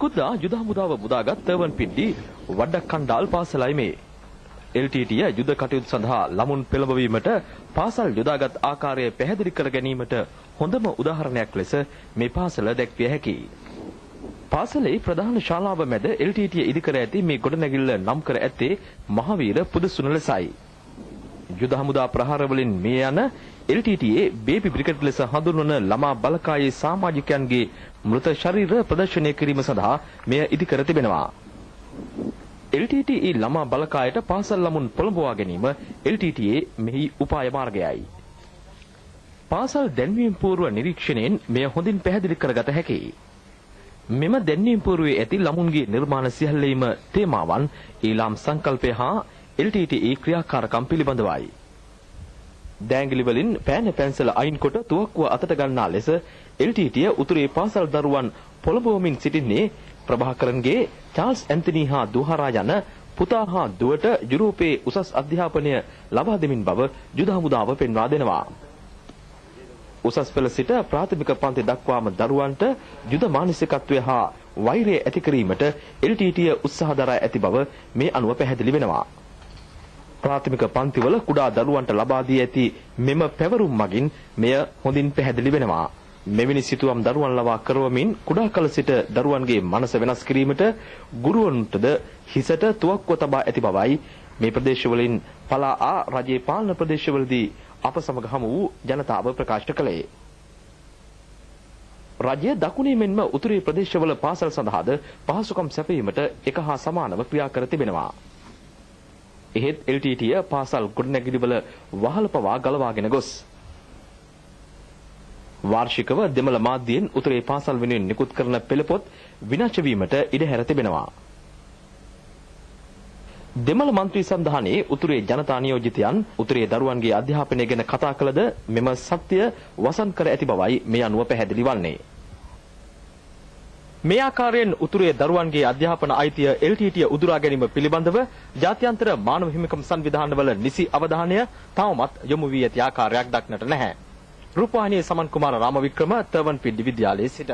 ඉකුත්දා යුද හමුදාව මුදාගත් තර්වන්පිඩ්ඩි වඩ්ඩක්කණ්ඩාල් පාසලයි මේ. LTTE යුද කටයුතු සඳහා ළමුන් පෙළඹවීමට පාසල් යොදාගත් ආකාරය පැහැදිලි කර ගැනීමට හොඳම උදාහරණයක් ලෙස මේ පාසල දැක්විය හැකියි. පාසලේ ප්‍රධාන ශාලාව මැද LTTE ඉදිකර ඇති මේ ගොඩනැගිල්ල නම් කර ඇත්තේ මහවීර පුදසුන ලෙසයි. යුද හමුදා ප්‍රහාර වලින් මේ යන LTTE බේබි බ්‍රිගේඩ් ලෙස හඳුන්වන ළමා බලකායේ සමාජිකයන්ගේ මృత ශරීර ප්‍රදර්ශනය කිරීම සඳහා මෙය ඉදිකර තිබෙනවා. LTTE ළමා බලකායට පාසල් ළමුන් පොළඹවා ගැනීම LTTE මෙහි උපාය මාර්ගයයි. පාසල් දැන්වීම් පූර්ව නිරීක්ෂණයෙන් මෙය හොඳින් පැහැදිලි කරගත හැකියි. මෙම දැන්වීම් පූර්වයේ ඇති ළමුන්ගේ නිර්මාණ සියල්ලේම තේමාවන් ඊළාම් සංකල්පය හා LTTE ක්‍රියාකාරකම් පිළිබඳවයි. දෑංගිලි වලින් පෑන පැන්සල අයින් කොට තුවක්කුව අතට ගන්නා ලෙස LTTE උතුරේ පාසල් දරුවන් පොළඹවමින් සිටින්නේ ප්‍රභාකරන්ගේ චාල්ස් ඇන්තනි හා දුහරා යන පුතා හා දුවට යුරෝපයේ උසස් අධ්‍යාපනය ලබා දෙමින් බව යුද හමුදාව පෙන්වා දෙනවා. උසස් පෙළ සිට ප්‍රාථමික පන්ති දක්වාම දරුවන්ට යුද මානසිකත්වය හා වෛරය ඇති කිරීමට LTTE උත්සාහ දරා ඇති බව මේ අනුව පැහැදිලි වෙනවා. ප්‍රාථමික පන්තිවල කුඩා දරුවන්ට ලබා දී ඇති මෙම පැවරුම් මගින් මෙය හොඳින් පැහැදිලි වෙනවා. මෙවැනි සිතුවම් දරුවන් ලවා කරවමින් කුඩා කල සිට දරුවන්ගේ මනස වෙනස් කිරීමට ගුරුවරුන්ටද හිසට තුවක්කුව තබා ඇති බවයි මේ ප්‍රදේශවලින් පලා ආ රජයේ පාලන ප්‍රදේශවලදී අප සමග හමු වූ ජනතාව ප්‍රකාශ කළේ. රජය දකුණේ මෙන්ම උතුරේ ප්‍රදේශවල පාසල් සඳහාද පහසුකම් සැපයීමට එක හා සමානව ක්‍රියා කර තිබෙනවා. එහෙත් LTTE පාසල් ගොඩනැගිලිවල වහල පවා ගලවාගෙන ගොස් වාර්ෂිකව දෙමළ මාධ්‍යයෙන් උතුරේ පාසල් වෙනුවෙන් නිකුත් කරන පෙළපොත් විනාශ වීමට ඉඩ හැර තිබෙනවා. දෙමළ මන්ත්‍රී සන්ධානයේ උතුරේ ජනතා නියෝජිතයන් උතුරේ දරුවන්ගේ අධ්‍යාපනය ගැන කතා කළද මෙම සත්‍ය වසන් කර ඇති බවයි මේ අනුව පැහැදිලි වන්නේ. මේ ආකාරයෙන් උතුරේ දරුවන්ගේ අධ්‍යාපන අයිතිය LTTE උදුරා ගැනීම පිළිබඳව ජාත්‍යන්තර මානව හිමිකම් සංවිධානවල නිසි අවධානය තවමත් යොමු වී ඇති ආකාරයක් දක්නට නැහැ. රූපවාහිනියේ සමන් කුමාර රාමවික්‍රම තර්වන්පිඩ්ඩි විද්‍යාලයේ සිට